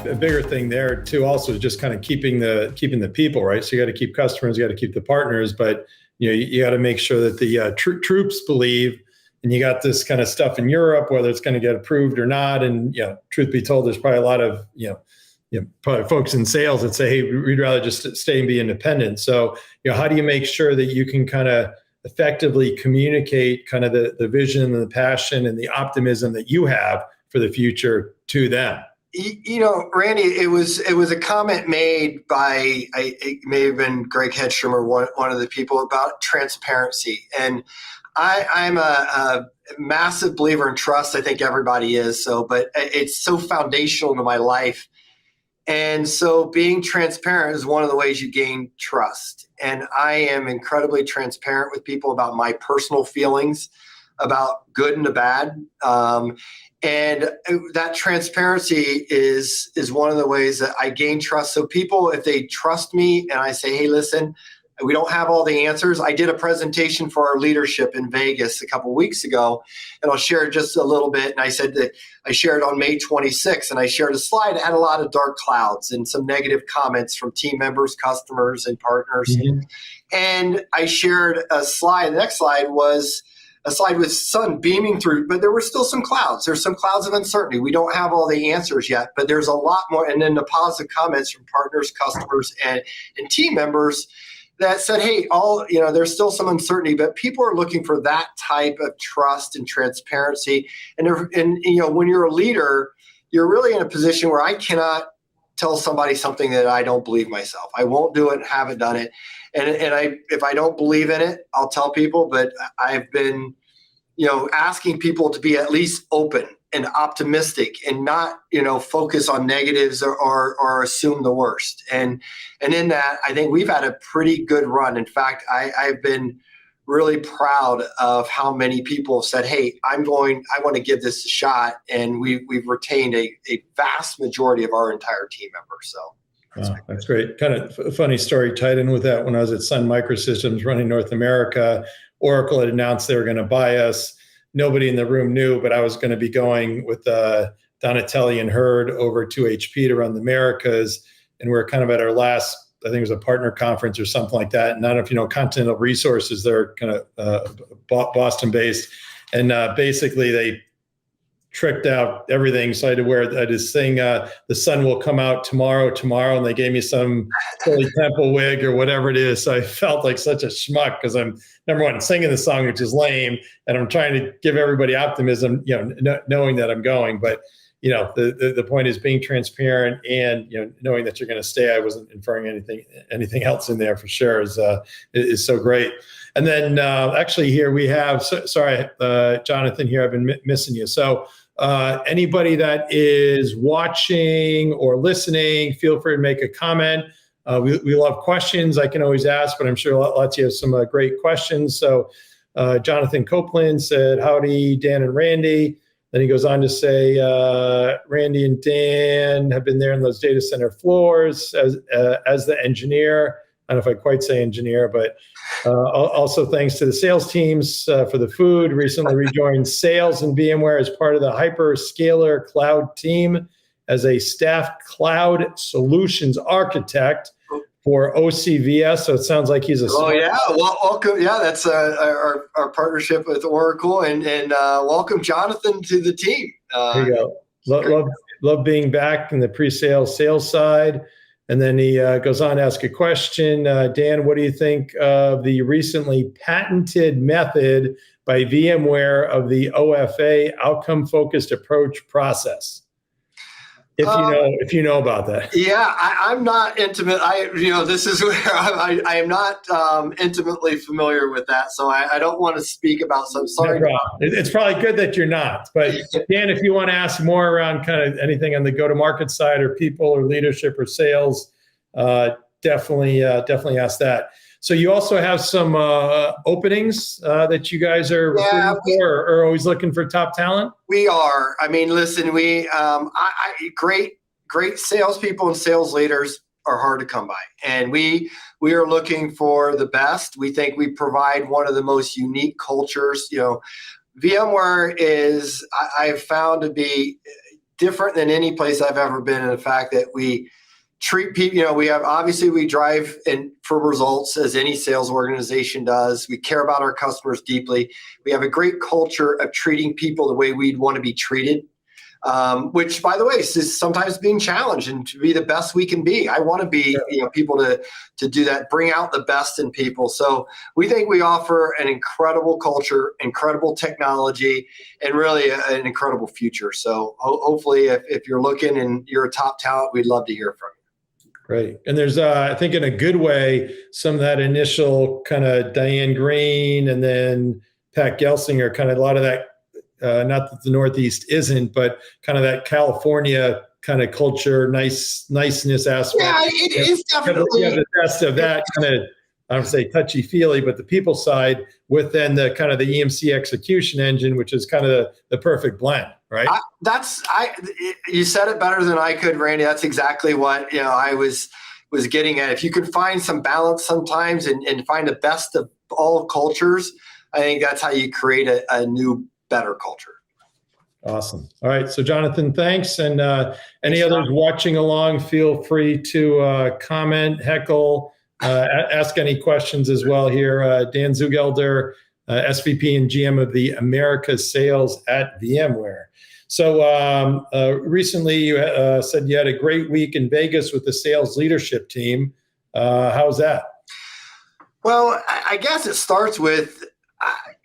a bigger thing there too, also just kind of keeping the people, right? So you got to keep customers, you got to keep the partners, but you got to make sure that the troops believe. And you got this kind of stuff in Europe, whether it's going to get approved or not. And truth be told, there's probably a lot of probably folks in sales that say, hey, we'd rather just stay and be independent. So how do you make sure that you can kind of effectively communicate kind of the vision and the passion and the optimism that you have for the future to them? Randy, it was a comment made by, it may have been Greg Hedstrom or one of the people, about transparency. And I'm a massive believer in trust. I think everybody is. But it's so foundational to my life. And so being transparent is one of the ways you gain trust. And I am incredibly transparent with people about my personal feelings about good and the bad. And that transparency is one of the ways that I gain trust. So people, if they trust me and I say, hey, listen, we don't have all the answers. I did a presentation for our leadership in Vegas a couple of weeks ago, and I'll share just a little bit. And I said that I shared on May 26th, and I shared a slide that had a lot of dark clouds and some negative comments from team members, customers, and partners. Mm-hmm. And I shared a slide. The next slide was a slide with sun beaming through, but there were still some clouds. There's some clouds of uncertainty. We don't have all the answers yet, but there's a lot more. And then the positive comments from partners, customers, and team members that said, hey, there's still some uncertainty, but people are looking for that type of trust and transparency. And when you're a leader, you're really in a position where I cannot tell somebody something that I don't believe myself. I won't do it, haven't done it. And if I don't believe in it, I'll tell people, but I've been, asking people to be at least open and optimistic and not, focus on negatives or assume the worst. And in that, I think we've had a pretty good run. In fact, I've been really proud of how many people have said, hey, I want to give this a shot. And we've retained a vast majority of our entire team members. So. That's great. Kind of a funny story tied in with that. When I was at Sun Microsystems running North America, Oracle had announced they were going to buy us. Nobody in the room knew, but I was going to be going with Donatelli and Hurd over to HP to run the Americas. And we're kind of at our last, I think it was a partner conference or something like that. And I don't know if you know Continental Resources, they're kind of Boston based. And basically they tricked out everything. So I had to wear this thing, the sun will come out tomorrow. And they gave me some Holy Temple wig or whatever it is. So I felt like such a schmuck because I'm, number one, singing the song, which is lame. And I'm trying to give everybody optimism, knowing that I'm going. But, the point is being transparent and, knowing that you're going to stay. I wasn't inferring anything else in there for sure is so great. And then actually here we have, sorry, Jonathan here, I've been missing you. So anybody that is watching or listening, feel free to make a comment. We love questions. I can always ask, but I'm sure lots of you have some great questions. So Jonathan Copeland said, howdy, Dan and Randy. Then he goes on to say, Randy and Dan have been there in those data center floors as the engineer. I don't know if I quite say engineer, but also thanks to the sales teams for the food. Recently rejoined sales and VMware as part of the hyperscaler cloud team as a staff cloud solutions architect for OCVS. So it sounds like he's a. Oh yeah, well, welcome. Yeah, that's our partnership with Oracle, and welcome Jonathan to the team. There you go. Love being back in the pre-sales sales side. And then he goes on to ask a question. Dan, what do you think of the recently patented method by VMware of the OFA, outcome-focused approach process? If you know about that. Yeah, I'm not intimate. This is where I am not intimately familiar with that, so I don't want to speak about some. Sorry, no, it's probably good that you're not. But Dan, if you want to ask more around kind of anything on the go-to-market side, or people, or leadership, or sales, definitely ask that. So you also have some openings that you guys are recruiting for, or always looking for top talent? We are. I mean, listen, great salespeople and sales leaders are hard to come by. And we are looking for the best. We think we provide one of the most unique cultures. VMware is, I've found to be different than any place I've ever been in the fact that we treat people, we drive in for results as any sales organization does. We care about our customers deeply. We have a great culture of treating people the way we'd want to be treated. Which, by the way, is sometimes being challenged and to be the best we can be. I want to be, people to do that, bring out the best in people. So we think we offer an incredible culture, incredible technology, and really an incredible future. So hopefully, if you're looking and you're a top talent, we'd love to hear from you. Great. And there's, I think in a good way, some of that initial kind of Diane Green and then Pat Gelsinger, kind of a lot of that. Not that the Northeast isn't, but kind of that California kind of culture, niceness aspect. Yeah, it is definitely. You have the best of that kind of, I don't say touchy feely, but the people side with then the kind of the EMC execution engine, which is kind of the perfect blend, right? You said it better than I could, Randy. That's exactly what I was getting at. If you could find some balance sometimes and find the best of all cultures, I think that's how you create a new, better culture. Awesome. All right. So Jonathan, thanks. And any others watching along, feel free to comment, heckle, ask any questions as well here. Dan Zugelder, SVP and GM of the Americas Sales at VMware. So recently you said you had a great week in Vegas with the sales leadership team. How's that? Well, I guess it starts with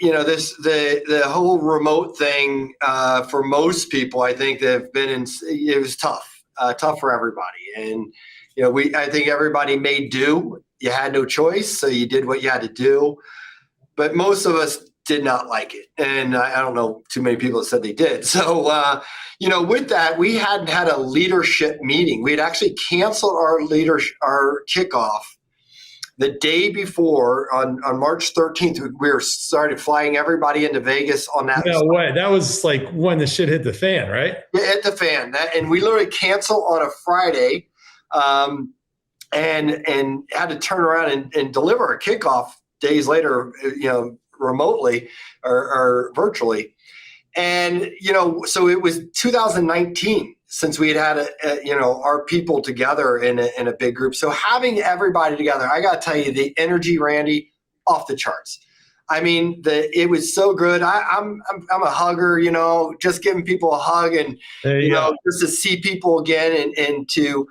the whole remote thing for most people. I think they've been it was tough for everybody, and I think everybody made do. You had no choice, so you did what you had to do. But most of us did not like it, and I don't know too many people that said they did. So with that, we hadn't had a leadership meeting. We had actually canceled our kickoff. The day before, on March 13th, we started flying everybody into Vegas on that. No way. That was like when the shit hit the fan, right? It hit the fan. And we literally canceled on a Friday and had to turn around and deliver a kickoff days later, remotely or virtually. And, so it was 2019 since we had our people together in a big group. So having everybody together, I got to tell you, the energy, Randy, off the charts. I mean, it was so good. I'm a hugger, just giving people a hug and, just to see people again and to,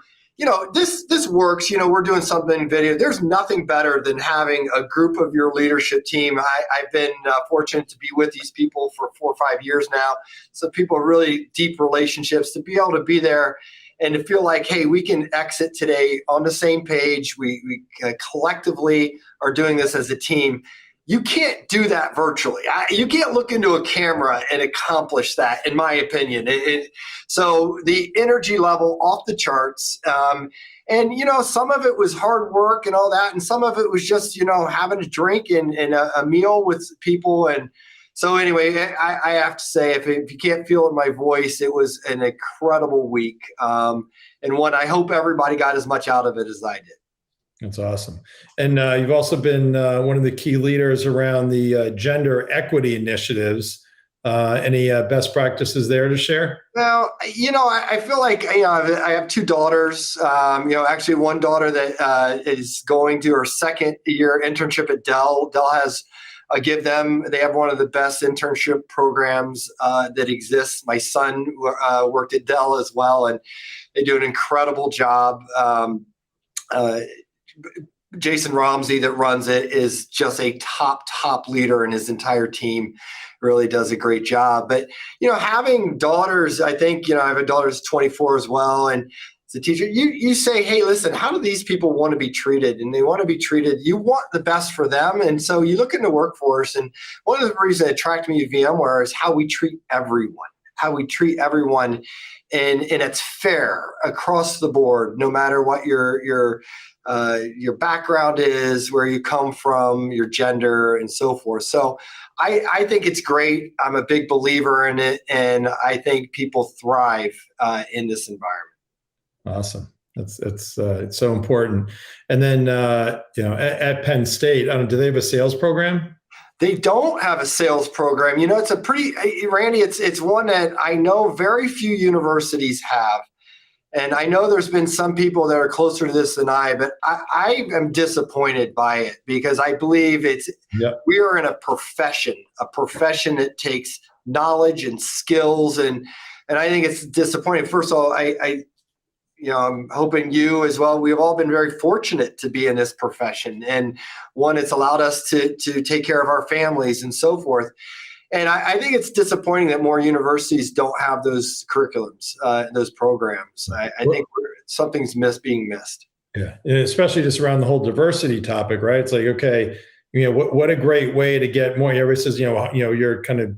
this works. We're doing something in video. There's nothing better than having a group of your leadership team. I've been fortunate to be with these people for 4 or 5 years now. So people have really deep relationships, to be able to be there and to feel like, hey, we can exit today on the same page. We collectively are doing this as a team. You can't do that virtually. You can't look into a camera and accomplish that, in my opinion. So the energy level off the charts. And, some of it was hard work and all that. And some of it was just, having a drink and a meal with people. And so anyway, I have to say, if you can't feel it in my voice, it was an incredible week. And one I hope everybody got as much out of it as I did. That's awesome. And you've also been one of the key leaders around the gender equity initiatives. Any best practices there to share? Well, I feel like, I have 2 daughters, actually one daughter that is going to her second year internship at Dell. Dell has, they have one of the best internship programs that exists. My son worked at Dell as well, and they do an incredible job. Jason Romsey that runs it is just a top leader, and his entire team really does a great job. But, having daughters, I think, I have a daughter who's 24 as well. And as a teacher, you say, hey, listen, how do these people want to be treated? And they want to be treated, you want the best for them. And so you look in the workforce, and one of the reasons that attracted me to VMware is how we treat everyone. And it's fair across the board, no matter what your background is, where you come from, your gender, and so forth. So I think it's great. I'm a big believer in it, and I think people thrive in this environment. Awesome. It's so important. And then at Penn State, do they have a sales program? They don't have a sales program. It's a pretty, Randy, it's one that I know very few universities have. And I know there's been some people that are closer to this than I, but I am disappointed by it because I believe we are in a profession that takes knowledge and skills. And I think it's disappointing. First of all, I'm hoping you as well. We've all been very fortunate to be in this profession, and one, it's allowed us to take care of our families and so forth. And I think it's disappointing that more universities don't have those curriculums, those programs. I think something's being missed. Yeah, and especially just around the whole diversity topic, right? It's like, okay, what a great way to get more. Everybody says, you're kind of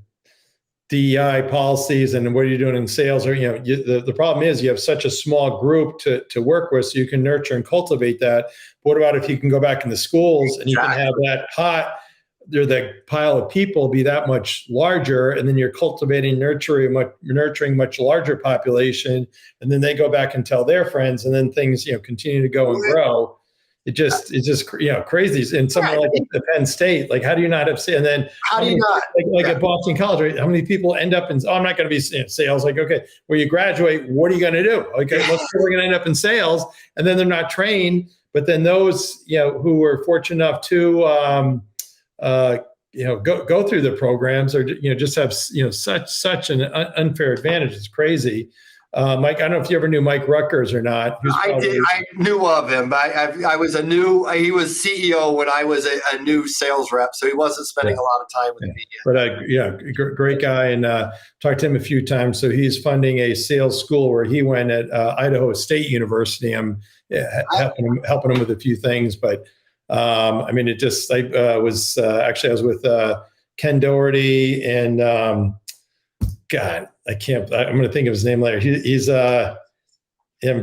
DEI policies and what are you doing in sales? Or the problem is you have such a small group to work with, so you can nurture and cultivate that. But what about if you can go back in the schools and you can have that pile of people be that much larger, and then you're cultivating, nurturing much larger population, and then they go back and tell their friends, and then things continue to go and grow. It's just crazy. And somewhere like the Penn State, like how do you not have and then how do you not like at Boston College, right? How many people end up in? I'm not going to be in sales. Like, okay, when you graduate, what are you going to do? Okay, most people are going to end up in sales, and then they're not trained. But then those who were fortunate enough to go through the programs or just have such an unfair advantage. It's crazy. Mike, I don't know if you ever knew Mike Ruckers or not. I did. I knew of him. He was CEO when I was a new sales rep, so he wasn't spending a lot of time with me. But great guy, and talked to him a few times. So he's funding a sales school where he went at Idaho State University. I'm helping him with a few things, but I was with Ken Doherty and God, I'm going to think of his name later. He's I'm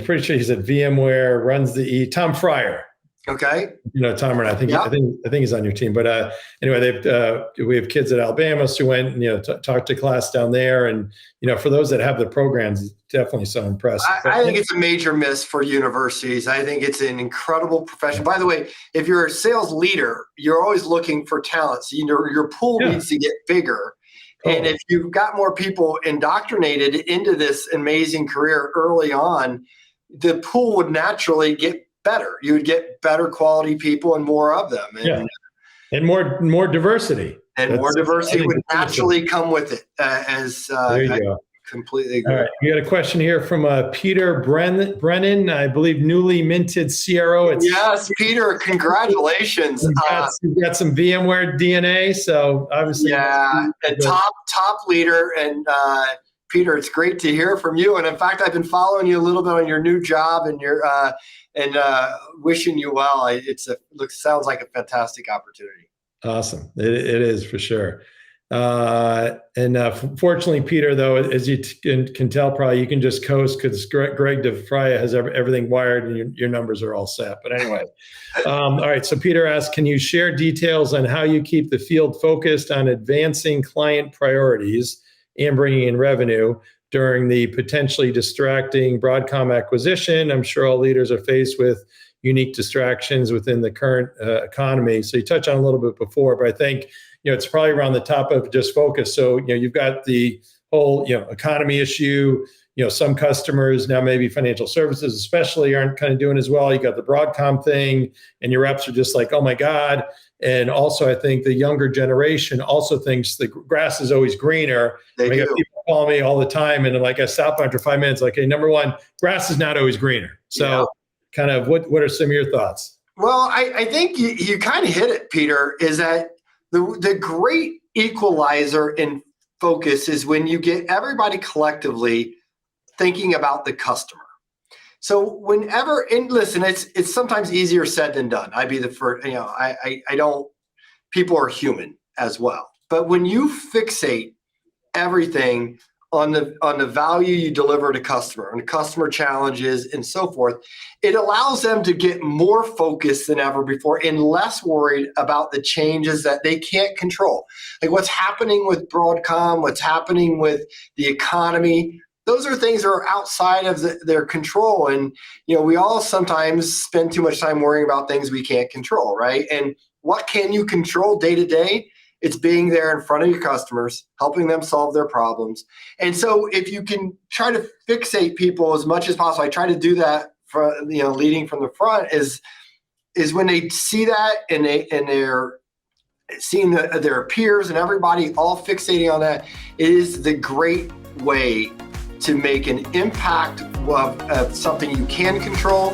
pretty sure he's at VMware, runs Tom Fryer. Okay. Tom, and I think he's on your team. But anyway, we have kids at Alabama, so we went talked to class down there, and for those that have the programs, it's definitely so impressive. I think it's a major miss for universities. I think it's an incredible profession. By the way, if you're a sales leader, you're always looking for talent. So your pool needs to get bigger. And if you've got more people indoctrinated into this amazing career early on, the pool would naturally get better. You would get better quality people and more of them. And more diversity. And more diversity would naturally come with it. There you go. Completely agree. All right. We got a question here from Peter Brennan, I believe newly minted CRO. Yes, Peter, congratulations. You've got some VMware DNA, so obviously. Yeah, a top leader. And Peter, it's great to hear from you. And in fact, I've been following you a little bit on your new job and your wishing you well. Sounds like a fantastic opportunity. Awesome. It is for sure. Fortunately, Peter, though, as you can tell, probably you can just coast because Greg DeFraya has everything wired and your numbers are all set. But anyway, all right. So Peter asks, can you share details on how you keep the field focused on advancing client priorities and bringing in revenue during the potentially distracting Broadcom acquisition? I'm sure all leaders are faced with unique distractions within the current economy. So you touched on a little bit before, but I think it's probably around the top of just focus. So, you've got the whole, economy issue, some customers now, maybe financial services especially, aren't kind of doing as well. You got the Broadcom thing and your reps are just like, oh my God. And also I think the younger generation also thinks the grass is always greener. I got people call me all the time and I stop after 5 minutes, like, hey, number one, grass is not always greener. So kind of what are some of your thoughts? Well, I think you kind of hit it, Peter, is that the great equalizer in focus is when you get everybody collectively thinking about the customer. So whenever, and listen, it's sometimes easier said than done. I'd be the first, people are human as well. But when you fixate everything on the value you deliver to customer and customer challenges and so forth, it allows them to get more focused than ever before and less worried about the changes that they can't control. Like what's happening with Broadcom, what's happening with the economy, those are things that are outside of their control. And, we all sometimes spend too much time worrying about things we can't control, right? And what can you control day to day It's being there in front of your customers, helping them solve their problems. And so if you can try to fixate people as much as possible, I try to do that from, leading from the front, is when they see that and they're seeing their peers and everybody all fixating on that, it is the great way to make an impact of something you can control